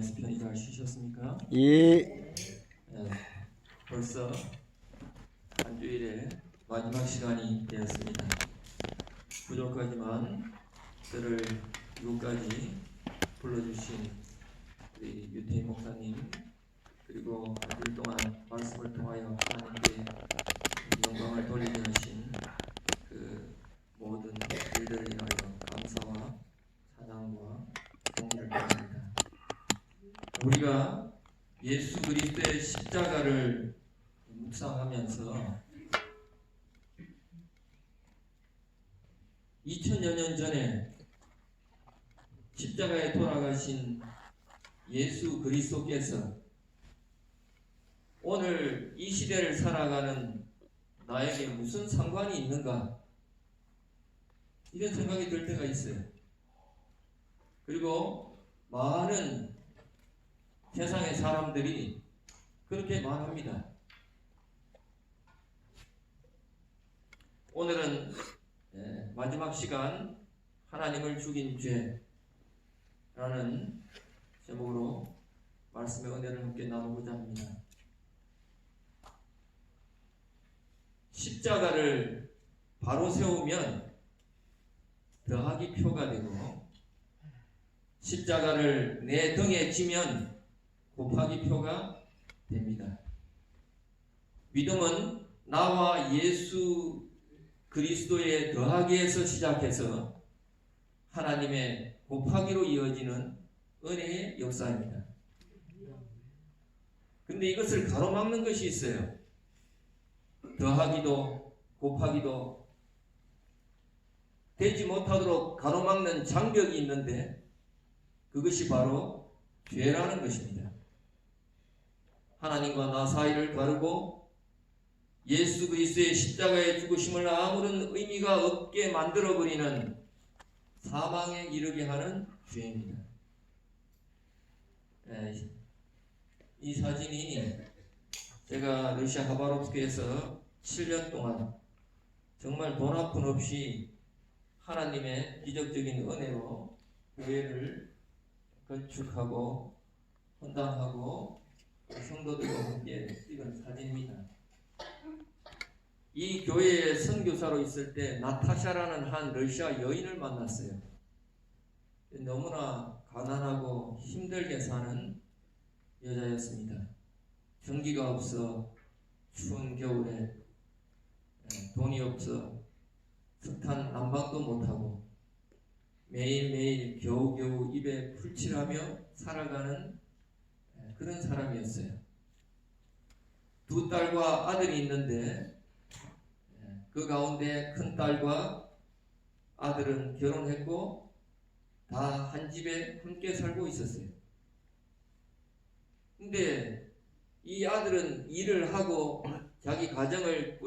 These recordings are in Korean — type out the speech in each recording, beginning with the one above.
안에서 편히 잘 쉬셨습니까? 예. 벌써 한 주일의 마지막 시간이 되었습니다. 부족하지만 저를 이곳까지 불러주신 우리 유태인 목사님, 그리고 한 주일 동안 말씀을 통하여 하나님께 영광을 돌리게 하신 그 모든 일들을 인하여 감사와 사랑과 존경을 드립니다. 우리가 예수 그리스도의 십자가를 묵상하면서 2000여 년 전에 십자가에 돌아가신 예수 그리스도께서 오늘 이 시대를 살아가는 나에게 무슨 상관이 있는가, 이런 생각이 들 때가 있어요. 그리고 많은 세상의 사람들이 그렇게 말합니다. 오늘은 마지막 시간 하나님을 죽인 죄라는 제목으로 말씀의 은혜를 함께 나누고자 합니다. 십자가를 바로 세우면 더하기 표가 되고, 십자가를 내 등에 지면 곱하기 표가 됩니다. 믿음은 나와 예수 그리스도의 더하기에서 시작해서 하나님의 곱하기로 이어지는 은혜의 역사입니다. 근데 이것을 가로막는 것이 있어요. 더하기도 곱하기도 되지 못하도록 가로막는 장벽이 있는데, 그것이 바로 죄라는 것입니다. 하나님과 나 사이를 가르고 예수 그리스도의 십자가의 죽으심을 아무런 의미가 없게 만들어버리는, 사망에 이르게 하는 죄입니다. 이 사진이 제가 러시아 하바롭스크에서 7년 동안 정말 돈 한 푼 없이 하나님의 기적적인 은혜로 교회를 건축하고 헌당하고 성도들과 함께 찍은 사진입니다. 이 교회에 선교사로 있을 때 나타샤라는 한 러시아 여인을 만났어요. 너무나 가난하고 힘들게 사는 여자였습니다. 전기가 없어 추운 겨울에 돈이 없어 석탄 난방도 못하고 매일매일 겨우겨우 입에 풀칠하며 살아가는 그런 사람이었어요. 두 딸과 아들이 있는데 그 가운데 큰 딸과 아들은 결혼했고 다 한 집에 함께 살고 있었어요. 근데 이 아들은 일을 하고 자기 가정을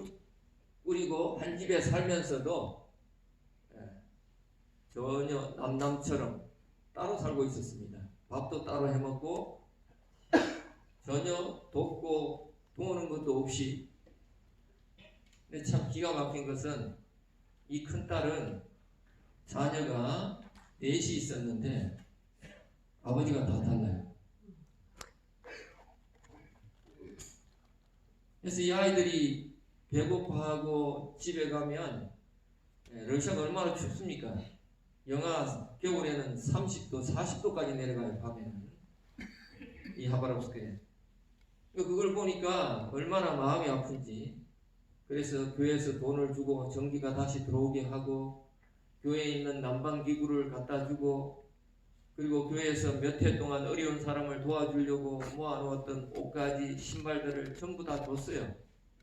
꾸리고 한 집에 살면서도 전혀 남남처럼 따로 살고 있었습니다. 밥도 따로 해먹고 전혀 돕고 도우는 것도 없이. 근데 참 기가 막힌 것은 이 큰딸은 자녀가 넷이 있었는데 아버지가 다 달라요. 그래서 이 아이들이 배고파하고 집에 가면, 러시아가 얼마나 춥습니까? 영하 겨울에는 30도, 40도까지 내려가요, 밤에는. 이 하바롭스크에. 그걸 보니까 얼마나 마음이 아픈지. 그래서 교회에서 돈을 주고 전기가 다시 들어오게 하고, 교회에 있는 난방기구를 갖다 주고, 그리고 교회에서 몇 해 동안 어려운 사람을 도와주려고 모아놓았던 옷가지, 신발들을 전부 다 줬어요.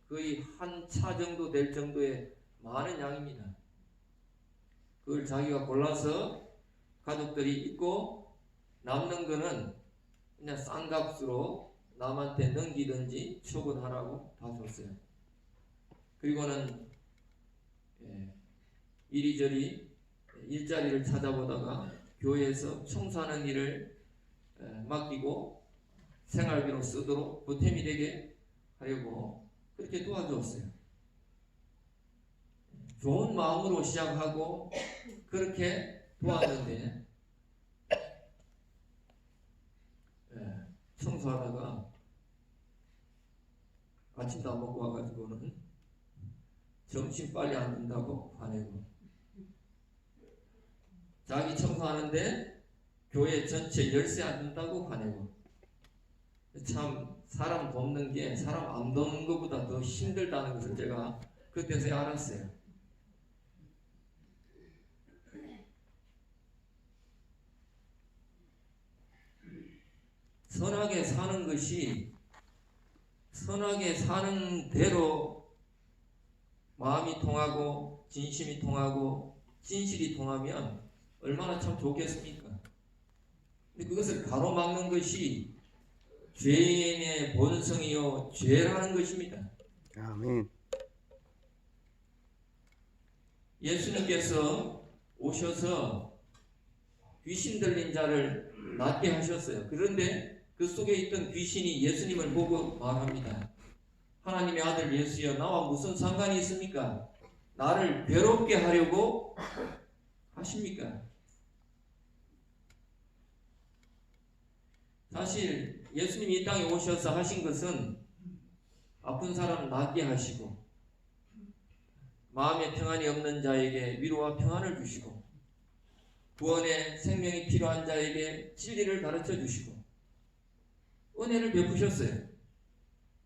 거의 한 차 정도 될 정도의 많은 양입니다. 그걸 자기가 골라서 가족들이 입고 남는 거는 그냥 싼 값으로 남한테 넘기든지 처분하라고 다 줬어요. 그리고는 이리저리 일자리를 찾아보다가 교회에서 청소하는 일을 맡기고 생활비로 쓰도록 보탬이 되게 하려고 그렇게 도와주었어요. 좋은 마음으로 시작하고 그렇게 도왔는데 청소하다가 아침도 안 먹고 와가지고는 점심 빨리 안 준다고 화내고, 자기 청소하는데 교회 전체 열쇠 안 준다고 화내고. 참 사람 돕는 게 사람 안 돕는 것보다 더 힘들다는 것을 제가 그때서야 알았어요. 선하게 사는 것이, 선하게 사는 대로 마음이 통하고 진심이 통하고 진실이 통하면 얼마나 참 좋겠습니까? 근데 그것을 가로막는 것이 죄인의 본성이요 죄라는 것입니다. 아멘. 예수님께서 오셔서 귀신 들린 자를 낫게 하셨어요. 그런데 그 속에 있던 귀신이 예수님을 보고 말합니다. 하나님의 아들 예수여, 나와 무슨 상관이 있습니까? 나를 괴롭게 하려고 하십니까? 사실 예수님이 이 땅에 오셔서 하신 것은 아픈 사람 낫게 하시고, 마음에 평안이 없는 자에게 위로와 평안을 주시고, 구원의 생명이 필요한 자에게 진리를 가르쳐 주시고 은혜를 베푸셨어요.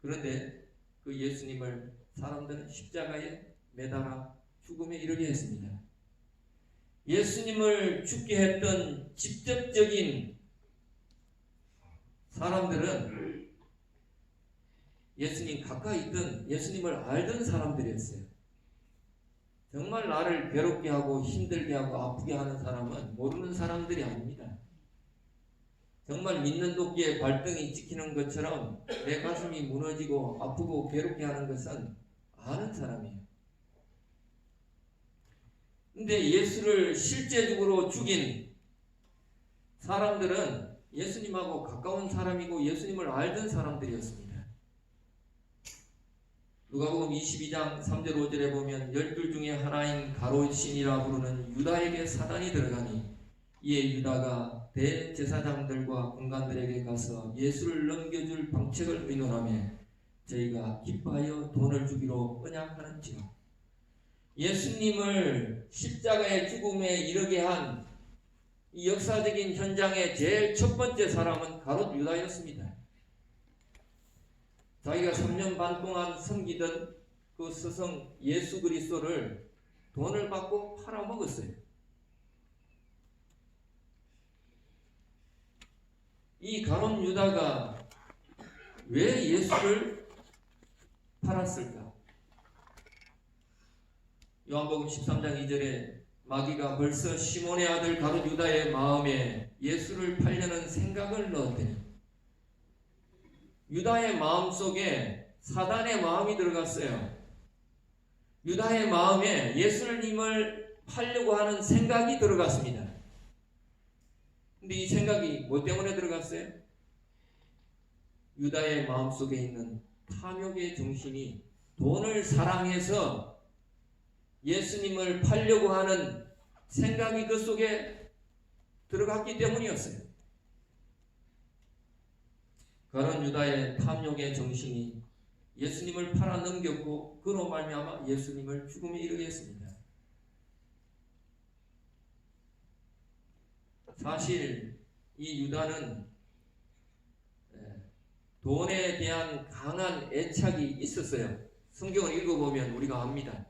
그런데 그 예수님을 사람들은 십자가에 매달아 죽음에 이르게 했습니다. 예수님을 죽게 했던 직접적인 사람들은 예수님 가까이 있던, 예수님을 알던 사람들이었어요. 정말 나를 괴롭게 하고 힘들게 하고 아프게 하는 사람은 모르는 사람들이 아닙니다. 정말 믿는 도끼에 발등이 찍히는 것처럼 내 가슴이 무너지고 아프고 괴롭게 하는 것은 아는 사람이에요. 근데 예수를 실제적으로 죽인 사람들은 예수님하고 가까운 사람이고 예수님을 알던 사람들이었습니다. 누가복음 22장 3절 5절에 보면 12 중에 하나인 가롯신이라 부르는 유다에게 사단이 들어가니 이에 유다가 대제사장들과 군관들에게 가서 예수를 넘겨줄 방책을 의논하며 저희가 기뻐하여 돈을 주기로 언약하는지라. 예수님을 십자가의 죽음에 이르게 한 이 역사적인 현장의 제일 첫 번째 사람은 가롯 유다였습니다. 자기가 3년 반 동안 섬기던 그 스승 예수 그리스도를 돈을 받고 팔아먹었어요. 이 가롯 유다가 왜 예수를 팔았을까? 요한복음 13장 2절에 마귀가 벌써 시몬의 아들 가롯 유다의 마음에 예수를 팔려는 생각을 넣었대요. 유다의 마음속에 사단의 마음이 들어갔어요. 유다의 마음에 예수님을 팔려고 하는 생각이 들어갔습니다. 근데 이 생각이 뭐 때문에 들어갔어요? 유다의 마음속에 있는 탐욕의 정신이 돈을 사랑해서 예수님을 팔려고 하는 생각이 그 속에 들어갔기 때문이었어요. 그런 유다의 탐욕의 정신이 예수님을 팔아넘겼고 그로 말미암아 예수님을 죽음에 이르게 했습니다. 사실 이 유다는 돈에 대한 강한 애착이 있었어요. 성경을 읽어보면 우리가 압니다.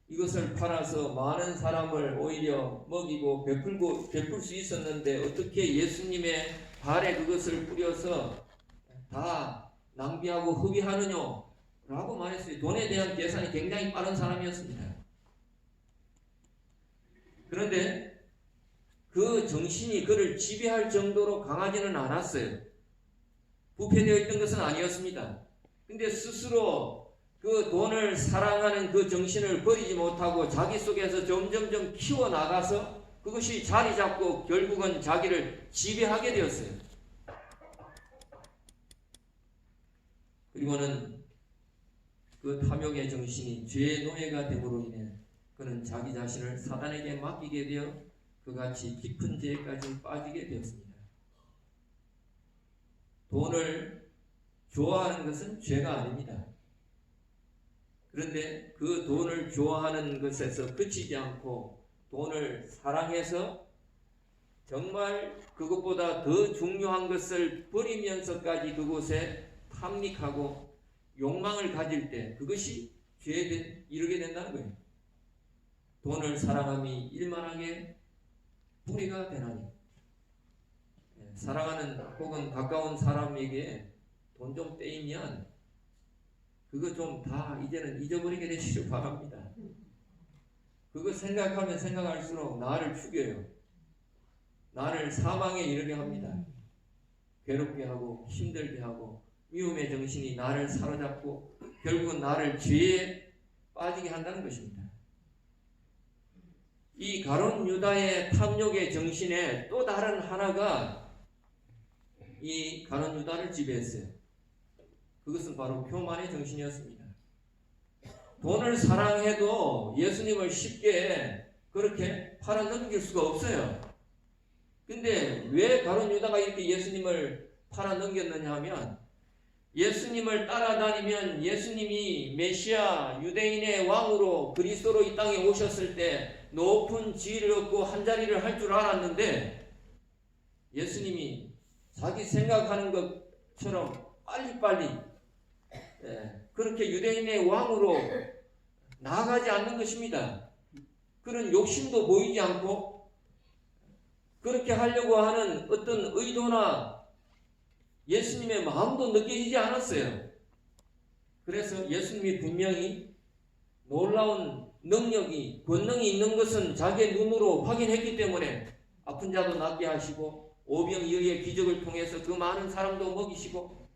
이것을 팔아서 많은 사람을 오히려 먹이고 베풀 수 있었는데 어떻게 예수님의 발에 그것을 뿌려서 다 낭비하고 흡입하느냐 라고 말했어요. 돈에 대한 계산이 굉장히 빠른 사람이었습니다. 그런데 그 정신이 그를 지배할 정도로 강하지는 않았어요. 부패되어 있던 것은 아니었습니다. 근데 스스로 그 돈을 사랑하는 그 정신을 버리지 못하고 자기 속에서 점점점 키워나가서 그것이 자리 잡고 결국은 자기를 지배하게 되었어요. 그리고는 그 탐욕의 정신이 죄의 노예가 됨으로 인해 그는 자기 자신을 사단에게 맡기게 되어 그같이 깊은 죄까지 빠지게 되었습니다. 돈을 좋아하는 것은 죄가 아닙니다. 그런데 그 돈을 좋아하는 것에서 그치지 않고 돈을 사랑해서 정말 그것보다 더 중요한 것을 버리면서까지 그곳에 탐닉하고 욕망을 가질 때 그것이 죄에 이르게 된다는 거예요. 돈을 사랑함이 일만하게 뿌리가 되나니. 사랑하는 혹은 가까운 사람에게 돈 좀 떼이면 그거 좀 다 이제는 잊어버리게 되시길 바랍니다. 그거 생각하면 생각할수록 나를 죽여요. 나를 사망에 이르게 합니다. 괴롭게 하고 힘들게 하고 미움의 정신이 나를 사로잡고 결국은 나를 죄에 빠지게 한다는 것입니다. 이 가룟 유다의 탐욕의 정신에 또 다른 하나가 이 가룟 유다를 지배했어요. 그것은 바로 교만의 정신이었습니다. 돈을 사랑해도 예수님을 쉽게 그렇게 팔아넘길 수가 없어요. 근데 왜 가룟 유다가 이렇게 예수님을 팔아넘겼느냐 하면 예수님을 따라다니면 예수님이 메시아 유대인의 왕으로 그리스도로 이 땅에 오셨을 때 높은 지위를 얻고 한자리를 할 줄 알았는데 예수님이 자기 생각하는 것처럼 빨리빨리 그렇게 유대인의 왕으로 나아가지 않는 것입니다. 그런 욕심도 보이지 않고 그렇게 하려고 하는 어떤 의도나 예수님의 마음도 느껴지지 않았어요. 그래서 예수님이 분명히 놀라운 능력이, 권능이 있는 것은 자기의 눈으로 확인했기 때문에 아픈 자도 낫게 하시고 오병이어의 기적을 통해서 그 많은 사람도 먹이시고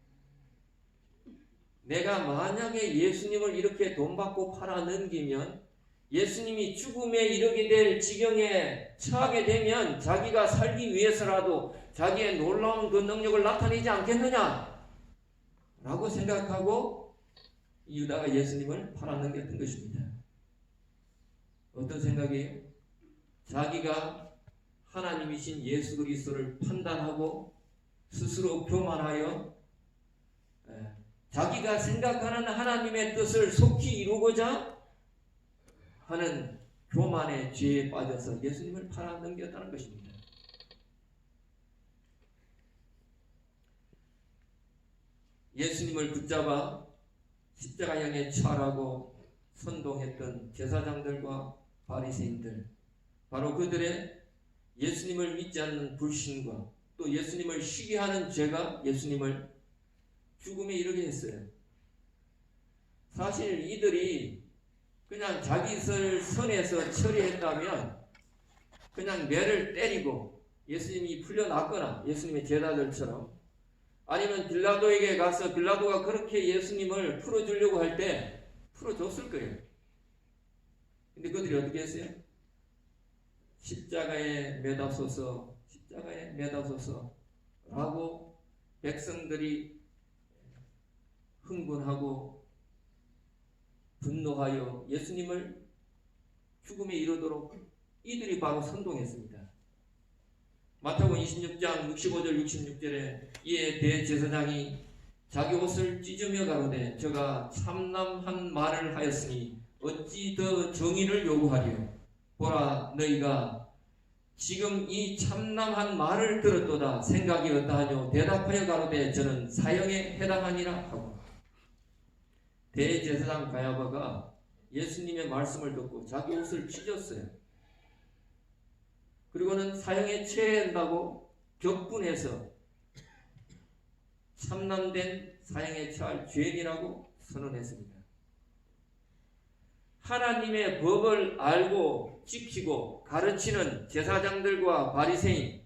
내가 만약에 예수님을 이렇게 돈 받고 팔아 넘기면 예수님이 죽음에 이르게 될 지경에 처하게 되면 자기가 살기 위해서라도 자기의 놀라운 그 능력을 나타내지 않겠느냐 라고 생각하고 유다가 예수님을 팔아넘겼던 것입니다. 어떤 생각이에요? 자기가 하나님이신 예수 그리스도를 판단하고 스스로 교만하여 자기가 생각하는 하나님의 뜻을 속히 이루고자 하는 교만의 죄에 빠져서 예수님을 팔아넘겼다는 것입니다. 예수님을 붙잡아 십자가형에 처하라고 선동했던 제사장들과 바리새인들, 바로 그들의 예수님을 믿지 않는 불신과 또 예수님을 시기하는 죄가 예수님을 죽음에 이르게 했어요. 사실 이들이 그냥 자기 선에서 처리했다면 그냥 매를 때리고 예수님이 풀려났거나 예수님의 제자들처럼 아니면 빌라도에게 가서 빌라도가 그렇게 예수님을 풀어주려고 할 때 풀어줬을 거예요. 근데 그들이 어떻게 했어요? 십자가에 매다소서, 십자가에 매다소서 라고 백성들이 흥분하고 분노하여 예수님을 죽음에 이르도록 이들이 바로 선동했습니다. 마태복음 26장 65절 66절에 이에 대제사장이 자기 옷을 찢으며 가로되 저가 참남한 말을 하였으니 어찌 더 정의를 요구하리요. 보라 너희가 지금 이 참남한 말을 들었도다. 생각이 어떠하뇨. 대답하여 가로되 저는 사형에 해당하니라 하고. 대제사장 가야바가 예수님의 말씀을 듣고 자기 옷을 찢었어요. 그리고는 사형에 처해야 한다고 격분해서 참남된 사형에 처할 죄인이라고 선언했습니다. 하나님의 법을 알고 지키고 가르치는 제사장들과 바리새인,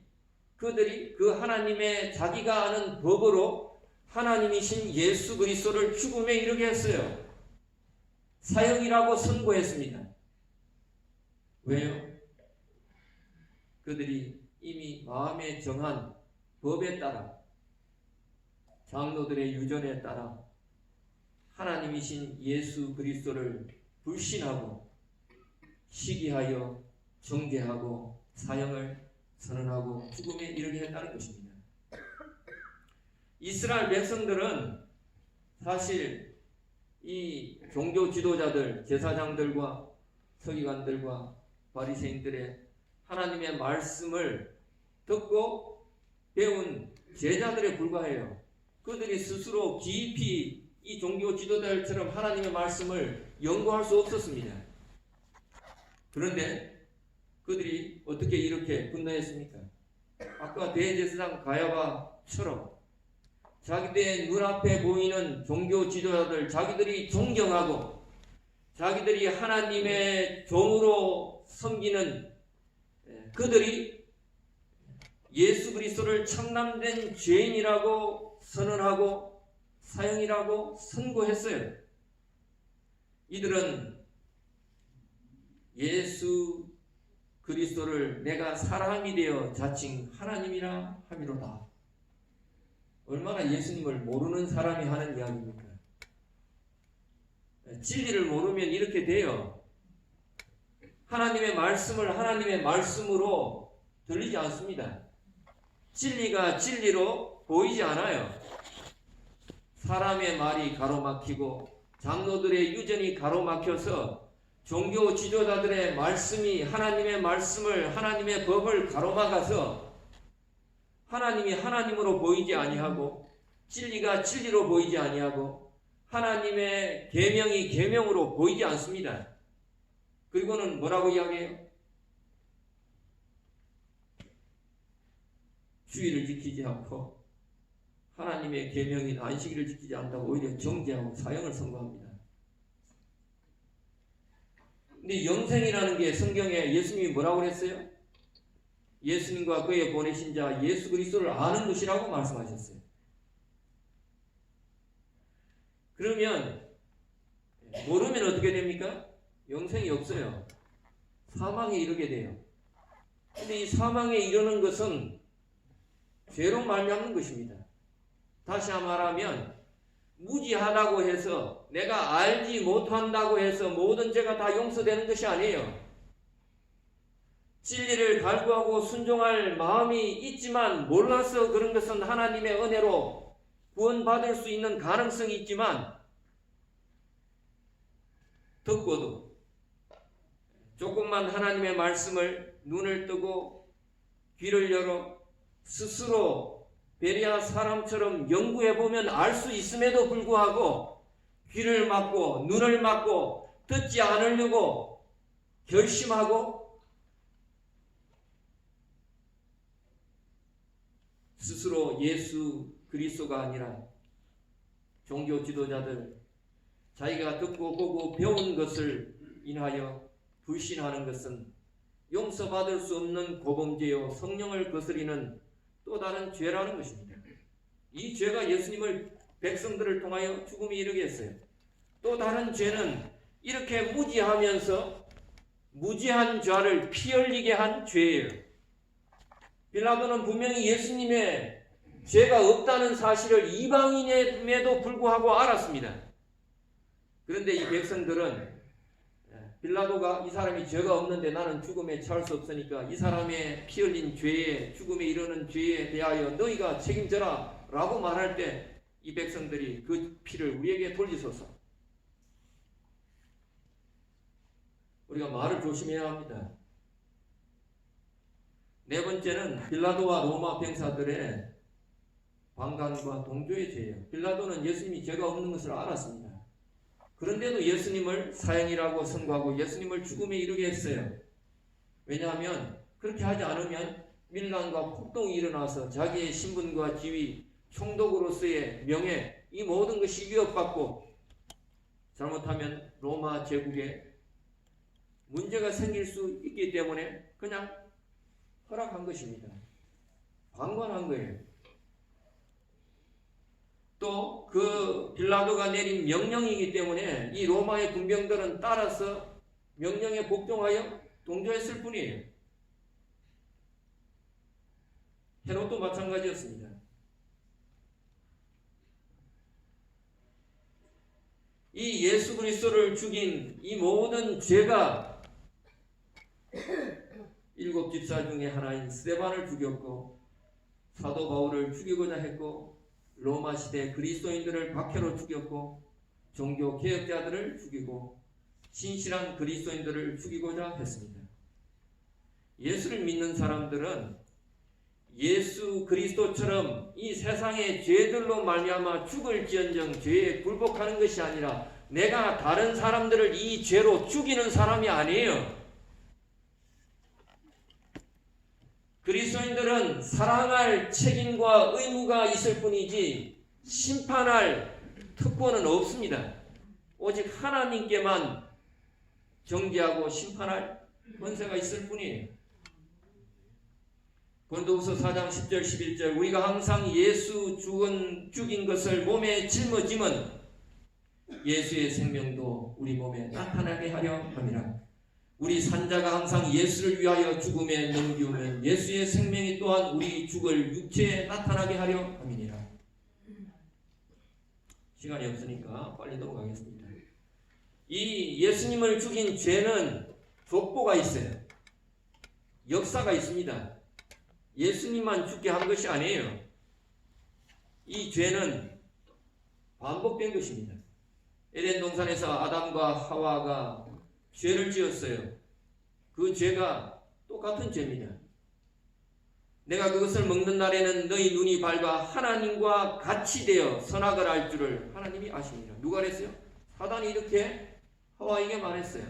그들이 그 하나님의 자기가 아는 법으로 하나님이신 예수 그리스도를 죽음에 이르게 했어요. 사형이라고 선고했습니다. 왜요? 그들이 이미 마음에 정한 법에 따라 장로들의 유전에 따라 하나님이신 예수 그리스도를 불신하고 시기하여 정죄하고 사형을 선언하고 죽음에 이르게 했다는 것입니다. 이스라엘 백성들은 사실 이 종교 지도자들, 제사장들과 서기관들과 바리새인들의 하나님의 말씀을 듣고 배운 제자들에 불과해요. 그들이 스스로 깊이 이 종교 지도자들처럼 하나님의 말씀을 연구할 수 없었습니다. 그런데 그들이 어떻게 이렇게 분노했습니까? 아까 대제사장 가야바처럼 자기들의 눈앞에 보이는 종교 지도자들, 자기들이 존경하고 자기들이 하나님의 종으로 섬기는 그들이 예수 그리스도를 참남된 죄인이라고 선언하고 사형이라고 선고했어요. 이들은 예수 그리스도를 내가 사람이 되어 자칭 하나님이라 함이로다. 얼마나 예수님을 모르는 사람이 하는 이야기입니까? 진리를 모르면 이렇게 돼요. 하나님의 말씀을 하나님의 말씀으로 들리지 않습니다. 진리가 진리로 보이지 않아요. 사람의 말이 가로막히고 장로들의 유전이 가로막혀서 종교 지도자들의 말씀이 하나님의 말씀을 하나님의 법을 가로막아서 하나님이 하나님으로 보이지 아니하고 진리가 진리로 보이지 아니하고 하나님의 계명이 계명으로 보이지 않습니다. 그리고는 뭐라고 이야기해요? 주의를 지키지 않고 하나님의 계명인 안식일을 지키지 않다고 오히려 정죄하고 사형을 선고합니다. 근데 영생이라는 게 성경에 예수님이 뭐라고 그랬어요? 예수님과 그의 보내신 자 예수 그리스도를 아는 것이라고 말씀하셨어요. 그러면 모르면 어떻게 됩니까? 영생이 없어요. 사망에 이르게 돼요. 근데 이 사망에 이르는 것은 죄로 말미암는 것입니다. 다시 말하면 무지하다고 해서 내가 알지 못한다고 해서 모든 죄가 다 용서되는 것이 아니에요. 진리를 갈구하고 순종할 마음이 있지만 몰라서 그런 것은 하나님의 은혜로 구원받을 수 있는 가능성이 있지만 듣고도 조금만 하나님의 말씀을 눈을 뜨고 귀를 열어 스스로 베레아 사람처럼 연구해보면 알 수 있음에도 불구하고 귀를 막고 눈을 막고 듣지 않으려고 결심하고 스스로 예수 그리스도가 아니라 종교 지도자들 자기가 듣고 보고 배운 것을 인하여 불신하는 것은 용서받을 수 없는 고범죄요 성령을 거스리는 또 다른 죄라는 것입니다. 이 죄가 예수님을 백성들을 통하여 죽음에 이르게 했어요. 또 다른 죄는 이렇게 무지하면서 무지한 죄를 피 흘리게 한 죄예요. 빌라도는 분명히 예수님의 죄가 없다는 사실을 이방인임에도 불구하고 알았습니다. 그런데 이 백성들은 빌라도가 이 사람이 죄가 없는데 나는 죽음에 처할 수 없으니까 이 사람의 피 흘린 죄에 죽음에 이르는 죄에 대하여 너희가 책임져라 라고 말할 때 이 백성들이 그 피를 우리에게 돌리소서. 우리가 말을 조심해야 합니다. 네 번째는 빌라도와 로마 병사들의 방관과 동조의 죄예요. 빌라도는 예수님이 죄가 없는 것을 알았습니다. 그런데도 예수님을 사형이라고 선고하고 예수님을 죽음에 이르게 했어요. 왜냐하면 그렇게 하지 않으면 밀란과 폭동이 일어나서 자기의 신분과 지위, 총독으로서의 명예, 이 모든 것이 위협받고 잘못하면 로마 제국에 문제가 생길 수 있기 때문에 그냥 허락한 것입니다. 방관한 거예요. 또 그 빌라도가 내린 명령이기 때문에 이 로마의 군병들은 따라서 명령에 복종하여 동조했을 뿐이에요. 헤롯도 마찬가지였습니다. 이 예수 그리스도를 죽인 이 모든 죄가 7 집사 중에 하나인 스데반을 죽였고 사도 바울을 죽이고자 했고 로마 시대 그리스도인들을 박해로 죽였고 종교 개혁자들을 죽이고 신실한 그리스도인들을 죽이고자 했습니다. 예수를 믿는 사람들은 예수 그리스도처럼 이 세상의 죄들로 말미암아 죽을지언정 죄에 굴복하는 것이 아니라 내가 다른 사람들을 이 죄로 죽이는 사람이 아니에요. 그리스도인들은 사랑할 책임과 의무가 있을 뿐이지 심판할 특권은 없습니다. 오직 하나님께만 정죄하고 심판할 권세가 있을 뿐이에요. 고린도후서 4장 10절 11절 우리가 항상 예수 죽인 것을 몸에 짊어짐은 예수의 생명도 우리 몸에 나타나게 하려 함이라. 우리 산자가 항상 예수를 위하여 죽음에 넘기우면 예수의 생명이 또한 우리 죽을 육체에 나타나게 하려 함이니라. 시간이 없으니까 빨리 넘어가겠습니다. 이 예수님을 죽인 죄는 족보가 있어요. 역사가 있습니다. 예수님만 죽게 한 것이 아니에요. 이 죄는 반복된 것입니다. 에덴 동산에서 아담과 하와가 죄를 지었어요. 그 죄가 똑같은 죄입니다. 내가 그것을 먹는 날에는 너희 눈이 밝아 하나님과 같이 되어 선악을 알 줄을 하나님이 아시니라. 누가 그랬어요? 사단이 이렇게 하와에게 말했어요.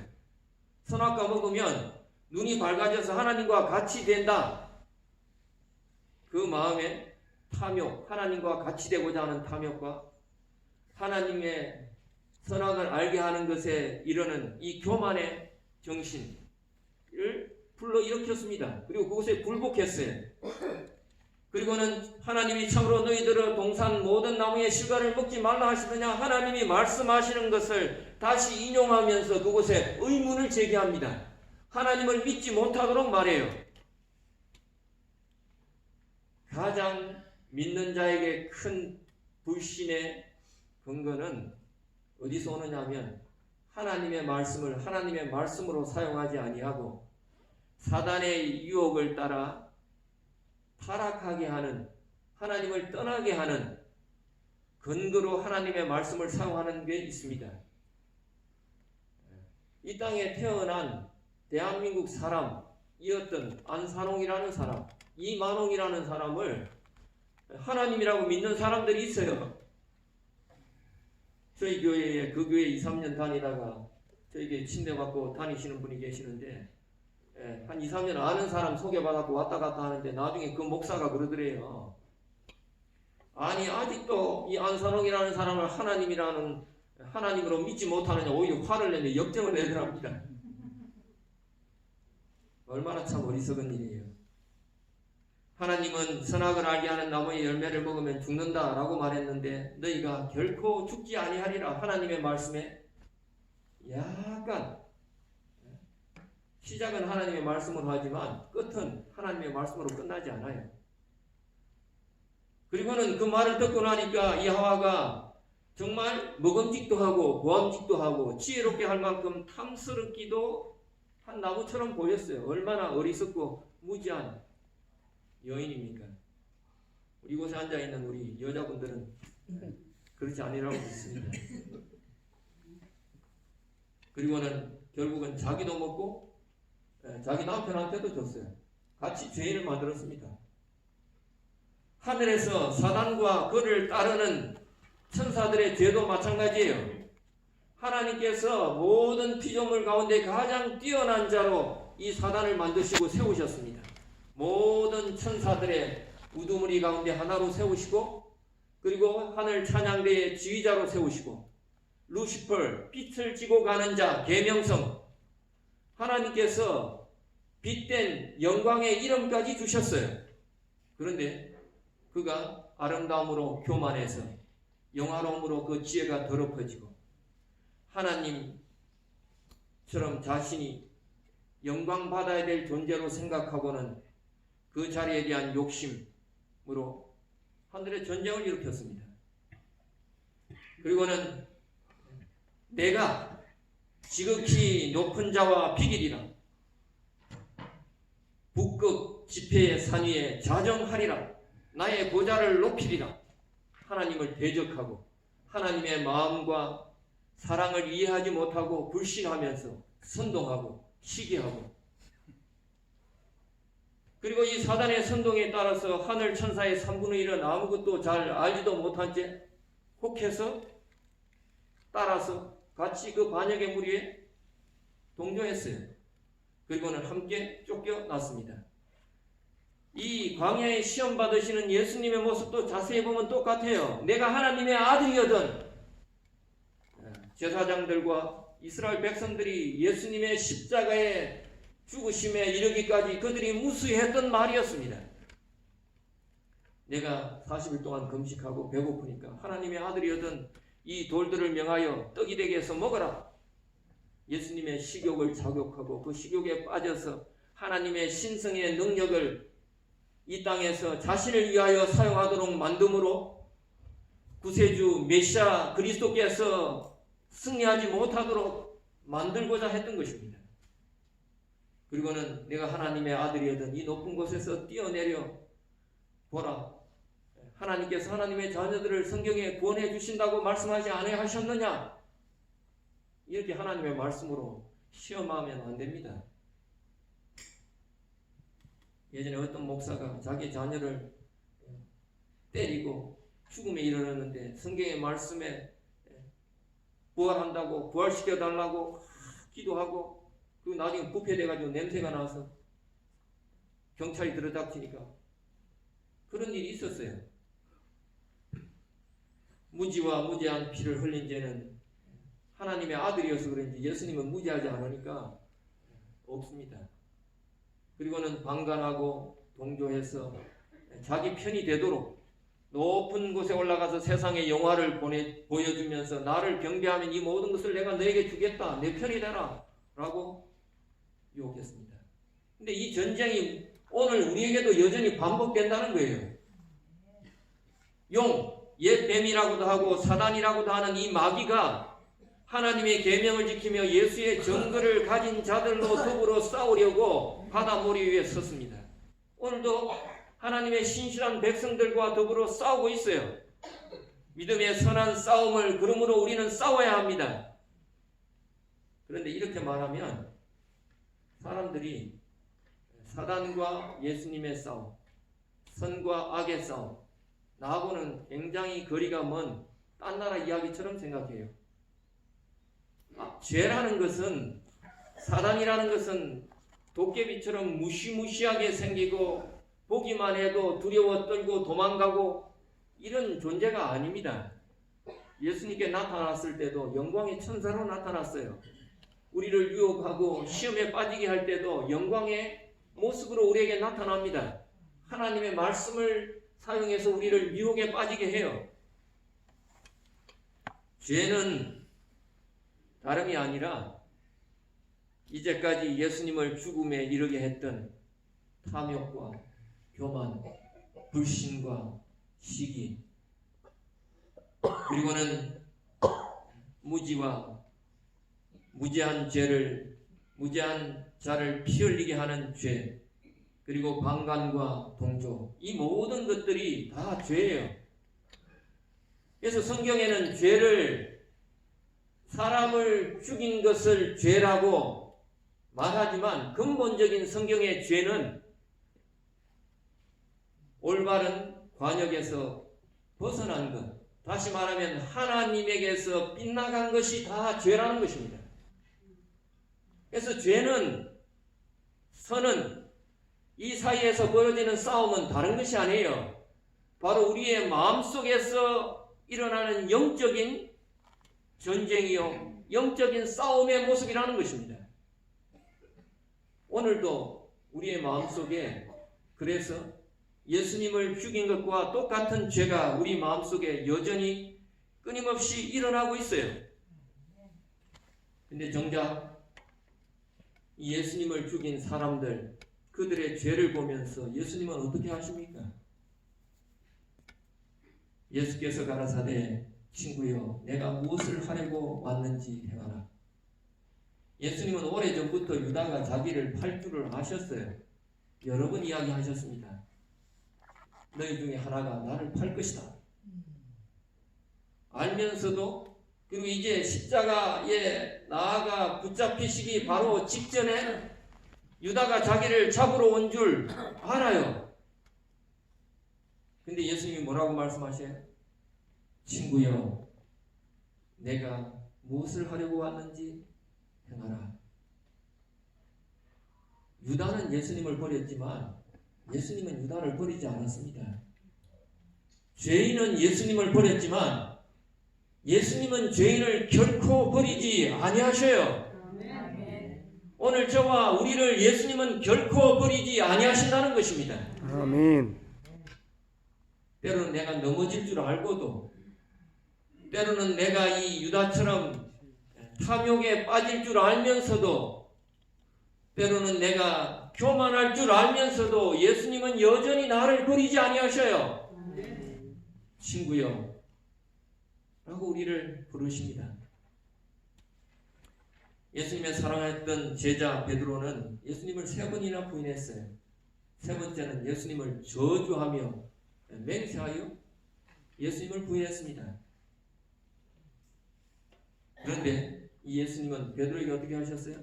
선악과 먹으면 눈이 밝아져서 하나님과 같이 된다. 그 마음에 탐욕, 하나님과 같이 되고자 하는 탐욕과 하나님의 선악을 알게 하는 것에 이르는 이 교만의 정신을 불러일으켰습니다. 그리고 그것에 굴복했어요. 그리고는 하나님이 참으로 너희들은 동산 모든 나무의 실과를 먹지 말라 하시느냐 하나님이 말씀하시는 것을 다시 인용하면서 그곳에 의문을 제기합니다. 하나님을 믿지 못하도록 말해요. 가장 믿는 자에게 큰 불신의 근거는 어디서 오느냐 하면 하나님의 말씀을 하나님의 말씀으로 사용하지 아니하고 사단의 유혹을 따라 타락하게 하는, 하나님을 떠나게 하는 근거로 하나님의 말씀을 사용하는 게 있습니다. 이 땅에 태어난 대한민국 사람이었던 안산홍이라는 사람, 이만홍이라는 사람을 하나님이라고 믿는 사람들이 있어요. 저희 교회에 그 교회 2, 3년 다니다가 저희 교회 침대받고 다니시는 분이 계시는데 한 2, 3년 아는 사람 소개받았고 왔다 갔다 하는데 나중에 그 목사가 그러더래요. 아니 아직도 이 안산홍이라는 사람을 하나님으로 믿지 못하느냐 오히려 화를 내며 역정을 내더랍니다. 얼마나 참 어리석은 일이에요. 하나님은 선악을 알게 하는 나무의 열매를 먹으면 죽는다라고 말했는데 너희가 결코 죽지 아니하리라. 하나님의 말씀에 약간 시작은 하나님의 말씀으로 하지만 끝은 하나님의 말씀으로 끝나지 않아요. 그리고는 그 말을 듣고 나니까 이 하와가 정말 먹음직도 하고 보암직도 하고 지혜롭게 할 만큼 탐스럽기도 한 나무처럼 보였어요. 얼마나 어리석고 무지한 여인입니까? 이곳에 앉아있는 우리 여자분들은 그렇지 아니라고 믿습니다. 그리고는 결국은 자기도 먹고 자기 남편한테도 줬어요. 같이 죄인을 만들었습니다. 하늘에서 사단과 그를 따르는 천사들의 죄도 마찬가지예요. 하나님께서 모든 피조물 가운데 가장 뛰어난 자로 이 사단을 만드시고 세우셨습니다. 모든 천사들의 우두머리 가운데 하나로 세우시고 그리고 하늘 찬양대의 지휘자로 세우시고 루시퍼, 빛을 지고 가는 자, 계명성 하나님께서 빛된 영광의 이름까지 주셨어요. 그런데 그가 아름다움으로 교만해서 영화로움으로 그 지혜가 더럽혀지고 하나님처럼 자신이 영광 받아야 될 존재로 생각하고는 그 자리에 대한 욕심으로 하늘의 전쟁을 일으켰습니다. 그리고는 내가 지극히 높은 자와 비기리라. 북극 지폐의 산 위에 자정하리라. 나의 보좌를 높이리라. 하나님을 대적하고 하나님의 마음과 사랑을 이해하지 못하고 불신하면서 선동하고 시기하고, 그리고 이 사단의 선동에 따라서 하늘 천사의 3분의 1은 아무것도 잘 알지도 못한 채 혹해서 따라서 같이 그 반역의 무리에 동조했어요. 그리고는 함께 쫓겨났습니다. 이 광야에 시험 받으시는 예수님의 모습도 자세히 보면 똑같아요. 내가 하나님의 아들이거든. 제사장들과 이스라엘 백성들이 예수님의 십자가에 죽으심에 이르기까지 그들이 무수했던 말이었습니다. 내가 40일 동안 금식하고 배고프니까 하나님의 아들이거든 이 돌들을 명하여 떡이 되게 해서 먹어라. 예수님의 식욕을 자극하고 그 식욕에 빠져서 하나님의 신성의 능력을 이 땅에서 자신을 위하여 사용하도록 만듦으로 구세주 메시아 그리스도께서 승리하지 못하도록 만들고자 했던 것입니다. 그리고는 내가 하나님의 아들이거든 이 높은 곳에서 뛰어내려 보라. 하나님께서 하나님의 자녀들을 성경에 구원해 주신다고 말씀하지 아니하셨느냐? 이렇게 하나님의 말씀으로 시험하면 안 됩니다. 예전에 어떤 목사가 자기 자녀를 때리고 죽음에 이르렀는데 성경의 말씀에 부활한다고 부활시켜달라고 기도하고 그 나중에 부패돼가지고 냄새가 나서 경찰이 들어닥치니까 그런 일이 있었어요. 무지와 무지한 피를 흘린 죄는 하나님의 아들이어서 그런지 예수님은 무지하지 않으니까 없습니다. 그리고는 방관하고 동조해서 자기 편이 되도록 높은 곳에 올라가서 세상의 영화를 보여주면서 나를 경배하면 이 모든 것을 내가 너에게 주겠다. 내 편이 되라. 라고 유혹했습니다. 근데 이 전쟁이 오늘 우리에게도 여전히 반복된다는 거예요. 옛 뱀이라고도 하고 사단이라고도 하는 이 마귀가 하나님의 계명을 지키며 예수의 증거를 가진 자들로 더불어 싸우려고 바다 모래 위에 섰습니다. 오늘도 하나님의 신실한 백성들과 더불어 싸우고 있어요. 믿음의 선한 싸움을 그러므로 우리는 싸워야 합니다. 그런데 이렇게 말하면 사람들이 사단과 예수님의 싸움, 선과 악의 싸움, 나하고는 굉장히 거리가 먼 딴 나라 이야기처럼 생각해요. 죄라는 것은, 사단이라는 것은 도깨비처럼 무시무시하게 생기고 보기만 해도 두려워 떨고 도망가고 이런 존재가 아닙니다. 예수님께 나타났을 때도 영광의 천사로 나타났어요. 우리를 유혹하고 시험에 빠지게 할 때도 영광의 모습으로 우리에게 나타납니다. 하나님의 말씀을 사용해서 우리를 유혹에 빠지게 해요. 죄는 다름이 아니라 이제까지 예수님을 죽음에 이르게 했던 탐욕과 교만, 불신과 시기, 그리고는 무지와 무지한 자를 피 흘리게 하는 죄, 그리고 방관과 동조, 이 모든 것들이 다 죄예요. 그래서 성경에는 죄를, 사람을 죽인 것을 죄라고 말하지만 근본적인 성경의 죄는 올바른 관역에서 벗어난 것, 다시 말하면 하나님에게서 빗나간 것이 다 죄라는 것입니다. 그래서 죄는, 선은, 이 사이에서 벌어지는 싸움은 다른 것이 아니에요. 바로 우리의 마음속에서 일어나는 영적인 전쟁이요, 영적인 싸움의 모습이라는 것입니다. 오늘도 우리의 마음속에 그래서 예수님을 죽인 것과 똑같은 죄가 우리 마음속에 여전히 끊임없이 일어나고 있어요. 근데 정작 예수님을 죽인 사람들, 그들의 죄를 보면서 예수님은 어떻게 하십니까? 예수께서 가라사대 친구여 내가 무엇을 하려고 왔는지 행하라. 예수님은 오래전부터 유다가 자기를 팔 줄을 아셨어요. 여러 번 이야기하셨습니다. 너희 중에 하나가 나를 팔 것이다. 알면서도, 그리고 이제 십자가에 나아가 붙잡히시기 바로 직전에 유다가 자기를 잡으러 온 줄 알아요. 근데 예수님이 뭐라고 말씀하셔요? 친구여, 내가 무엇을 하려고 왔는지 행하라. 유다는 예수님을 버렸지만 예수님은 유다를 버리지 않았습니다. 죄인은 예수님을 버렸지만 예수님은 죄인을 결코 버리지 아니하셔요. 오늘 저와 우리를 예수님은 결코 버리지 아니하신다는 것입니다. 아멘. 때로는 내가 넘어질 줄 알고도, 때로는 내가 이 유다처럼 탐욕에 빠질 줄 알면서도, 때로는 내가 교만할 줄 알면서도 예수님은 여전히 나를 버리지 아니하셔요. 친구여 라고 우리를 부르십니다. 예수님의 사랑했던 제자 베드로는 예수님을 3번이나 부인했어요. 3번째는 예수님을 저주하며 맹세하여 예수님을 부인했습니다. 그런데 이 예수님은 베드로에게 어떻게 하셨어요?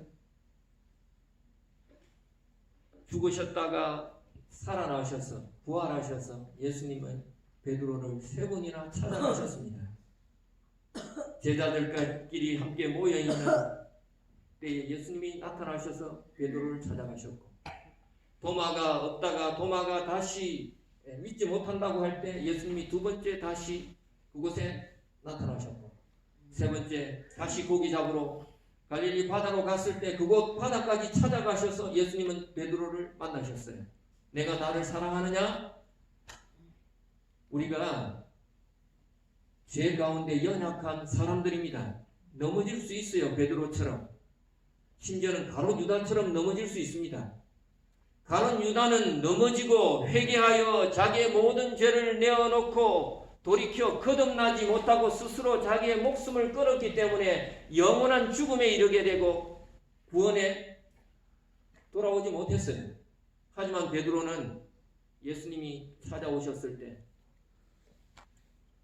죽으셨다가 살아나셔서 부활하셔서 예수님은 베드로를 3번이나 찾아가셨습니다. 제자들끼리 함께 모여있는 때에 예수님이 나타나셔서 베드로를 찾아가셨고, 도마가 없다가 도마가 다시 믿지 못한다고 할 때 예수님이 2번째 다시 그곳에 나타나셨고, 3번째 다시 고기 잡으러 갈릴리 바다로 갔을 때 그곳 바다까지 찾아가셔서 예수님은 베드로를 만나셨어요. 내가 나를 사랑하느냐? 우리가 죄 가운데 연약한 사람들입니다. 넘어질 수 있어요. 베드로처럼. 심지어는 가룟 유다처럼 넘어질 수 있습니다. 가룟 유다는 넘어지고 회개하여 자기의 모든 죄를 내어놓고 돌이켜 거듭나지 못하고 스스로 자기의 목숨을 끊었기 때문에 영원한 죽음에 이르게 되고 구원에 돌아오지 못했어요. 하지만 베드로는 예수님이 찾아오셨을 때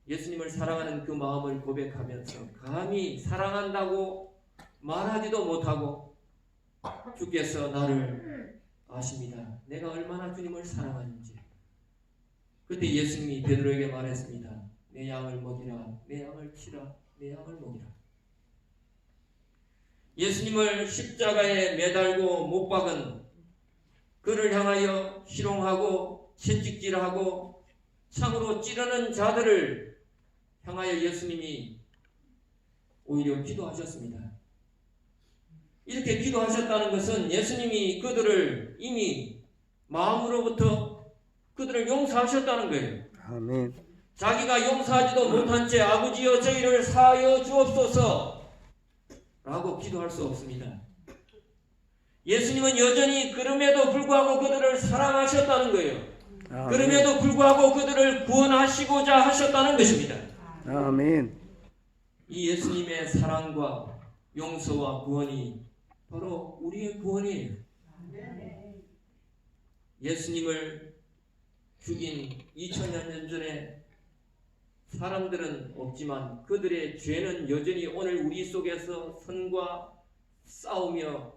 예수님을 사랑하는 그 마음을 고백하면서 감히 사랑한다고 말하지도 못하고, 주께서 나를 아십니다. 내가 얼마나 주님을 사랑하는지. 그때 예수님이 베드로에게 말했습니다. 내 양을 먹이라, 내 양을 치라, 내 양을 먹이라. 예수님을 십자가에 매달고 못 박은 그를 향하여 희롱하고 채찍질하고 창으로 찌르는 자들을 향하여 예수님이 오히려 기도하셨습니다. 이렇게 기도하셨다는 것은 예수님이 그들을 이미 마음으로부터 그들을 용서하셨다는 거예요. 아멘. 자기가 용서하지도 못한 채 아버지여 저희를 사하여 주옵소서 라고 기도할 수 없습니다. 예수님은 여전히 그럼에도 불구하고 그들을 사랑하셨다는 거예요. 아멘. 그럼에도 불구하고 그들을 구원하시고자 하셨다는 것입니다. 아멘. 이 예수님의 사랑과 용서와 구원이 바로 우리의 구원이에요. 예수님을 죽인 2000여 년 전에 사람들은 없지만 그들의 죄는 여전히 오늘 우리 속에서 선과 싸우며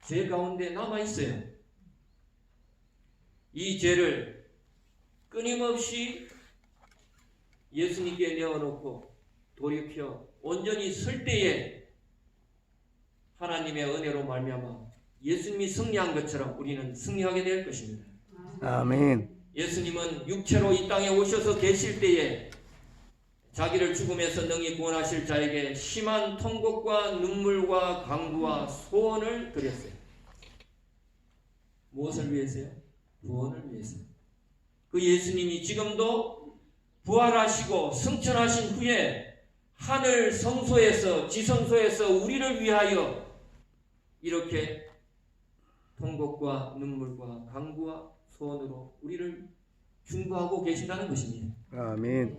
죄 가운데 남아있어요. 이 죄를 끊임없이 예수님께 내어놓고 돌이켜 온전히 설 때에 하나님의 은혜로 말미암아 예수님이 승리한 것처럼 우리는 승리하게 될 것입니다. 아멘. 예수님은 육체로 이 땅에 오셔서 계실 때에 자기를 죽음에서 능히 구원하실 자에게 심한 통곡과 눈물과 간구와 소원을 드렸어요. 무엇을 위해서요? 구원을 위해서. 그 예수님이 지금도 부활하시고 승천하신 후에 하늘 성소에서 지성소에서 우리를 위하여 이렇게 통곡과 눈물과 간구와 소원으로 우리를 중보하고 계신다는 것입니다. 아멘.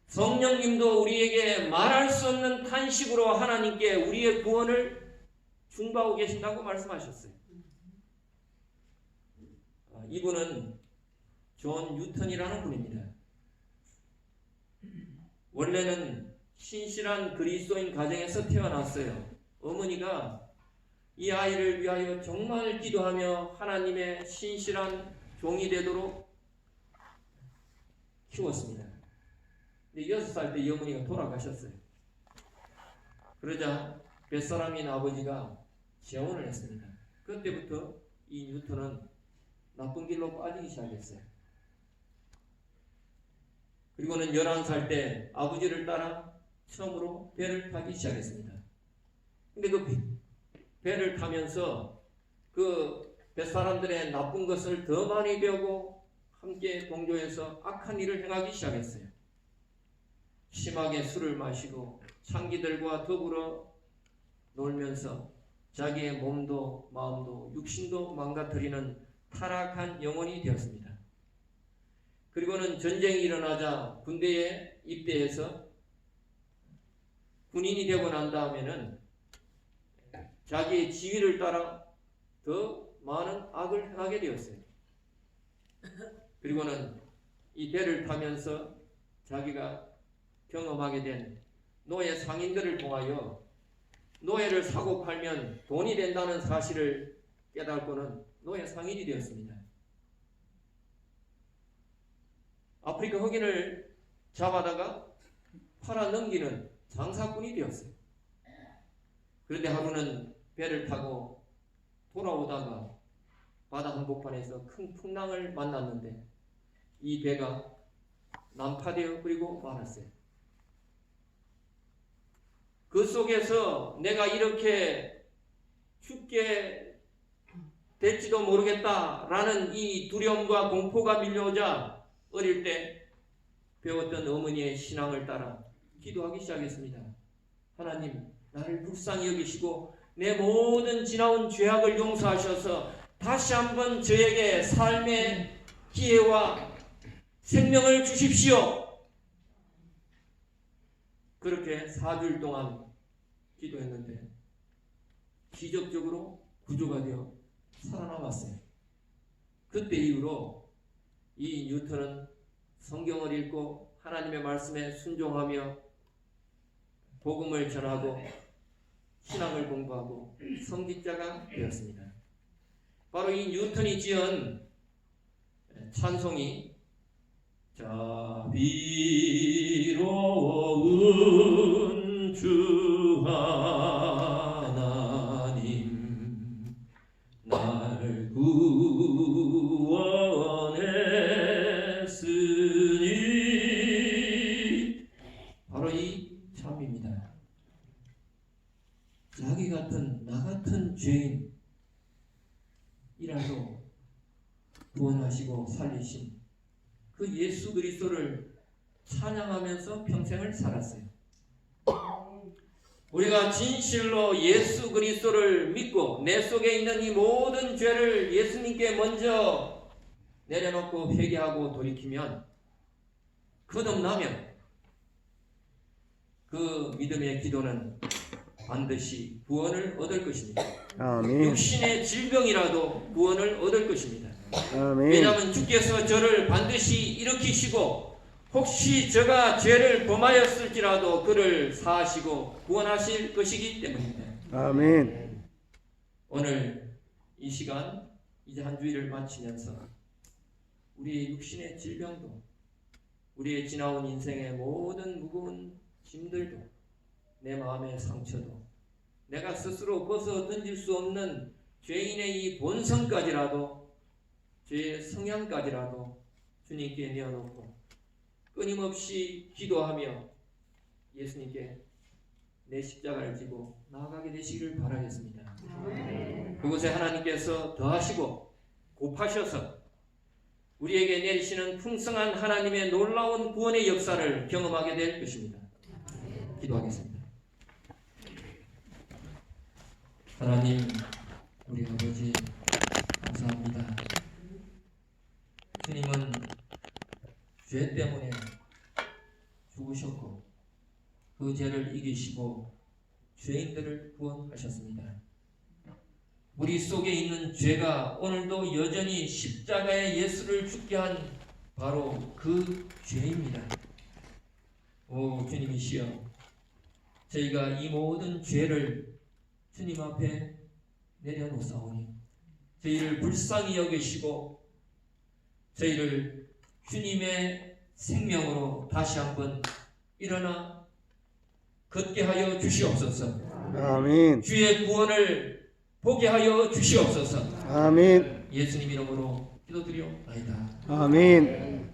성령님도 우리에게 말할 수 없는 탄식으로 하나님께 우리의 구원을 중보하고 계신다고 말씀하셨어요. 이분은 존 뉴턴이라는 분입니다. 원래는 신실한 그리스도인 가정에서 태어났어요. 어머니가 이 아이를 위하여 정말 기도하며 하나님의 신실한 종이 되도록 키웠습니다. 근데 6살 때 이 어머니가 돌아가셨어요. 그러자 뱃사람인 아버지가 재혼을 했습니다. 그때부터 이 뉴턴은 나쁜 길로 빠지기 시작했어요. 그리고는 11살 때 아버지를 따라 처음으로 배를 타기 시작했습니다. 근데 그 배를 타면서 그 뱃사람들의 나쁜 것을 더 많이 배우고 함께 동조해서 악한 일을 행하기 시작했어요. 심하게 술을 마시고 창기들과 더불어 놀면서 자기의 몸도 마음도 육신도 망가뜨리는 타락한 영혼이 되었습니다. 그리고는 전쟁이 일어나자 군대에 입대해서 군인이 되고 난 다음에는 자기의 지위를 따라 더 많은 악을 행하게 되었어요. 그리고는 이 배를 타면서 자기가 경험하게 된 노예 상인들을 통하여 노예를 사고 팔면 돈이 된다는 사실을 깨닫고는 노예 상인이 되었습니다. 아프리카 흑인을 잡아다가 팔아 넘기는 장사꾼이 되었어요. 그런데 하루는 배를 타고 돌아오다가 바다 한복판에서 큰 풍랑을 만났는데 이 배가 난파되어 버리고 말았어요. 그 속에서 내가 이렇게 죽게 될지도 모르겠다라는 이 두려움과 공포가 밀려오자 어릴 때 배웠던 어머니의 신앙을 따라 기도하기 시작했습니다. 하나님, 나를 불쌍히 여기시고 내 모든 지나온 죄악을 용서하셔서 다시 한번 저에게 삶의 기회와 생명을 주십시오. 그렇게 4주일 동안 기도했는데 기적적으로 구조가 되어 살아남았어요. 그때 이후로 이 뉴턴은 성경을 읽고 하나님의 말씀에 순종하며 복음을 전하고 신앙을 공부하고 성직자가 되었습니다. 바로 이 뉴턴이 지은 찬송이 자비로운 주 하나님 날 구원했으니 바로 이 찬미입니다. 자기 같은 나 같은 죄인이라도 구원하시고 살리신 그 예수 그리스도를 찬양하면서 평생을 살았어요. 우리가 진실로 예수 그리스도를 믿고 내 속에 있는 이 모든 죄를 예수님께 먼저 내려놓고 회개하고 돌이키면 거듭나면 그 믿음의 기도는 반드시 구원을 얻을 것입니다. 아멘. 육신의 질병이라도 구원을 얻을 것입니다. 아멘. 왜냐하면 주께서 저를 반드시 일으키시고 혹시 저가 죄를 범하였을지라도 그를 사하시고 구원하실 것이기 때문입니다. 아멘. 오늘 이 시간 이제 한 주일을 마치면서 우리의 육신의 질병도 우리의 지나온 인생의 모든 무거운 짐들도 내 마음의 상처도 내가 스스로 벗어 던질 수 없는 죄인의 이 본성까지라도 죄의 성향까지라도 주님께 내어놓고 끊임없이 기도하며 예수님께 내 십자가를 지고 나아가게 되시기를 바라겠습니다. 그곳에 하나님께서 더하시고 곱하셔서 우리에게 내리시는 풍성한 하나님의 놀라운 구원의 역사를 경험하게 될 것입니다. 기도하겠습니다. 하나님, 우리 아버지 감사합니다. 주님은 죄 때문에 죽으셨고 그 죄를 이기시고 죄인들을 구원하셨습니다. 우리 속에 있는 죄가 오늘도 여전히 십자가에 예수를 죽게 한 바로 그 죄입니다. 오 주님이시여, 저희가 이 모든 죄를 주님 앞에 내려놓사오니 저희를 불쌍히 여기시고 저희를 주님의 생명으로 다시 한번 일어나 걷게 하여 주시옵소서. 아멘. 주의 구원을 보게 하여 주시옵소서. 아멘. 예수님 이름으로 기도드리옵나이다. 아멘.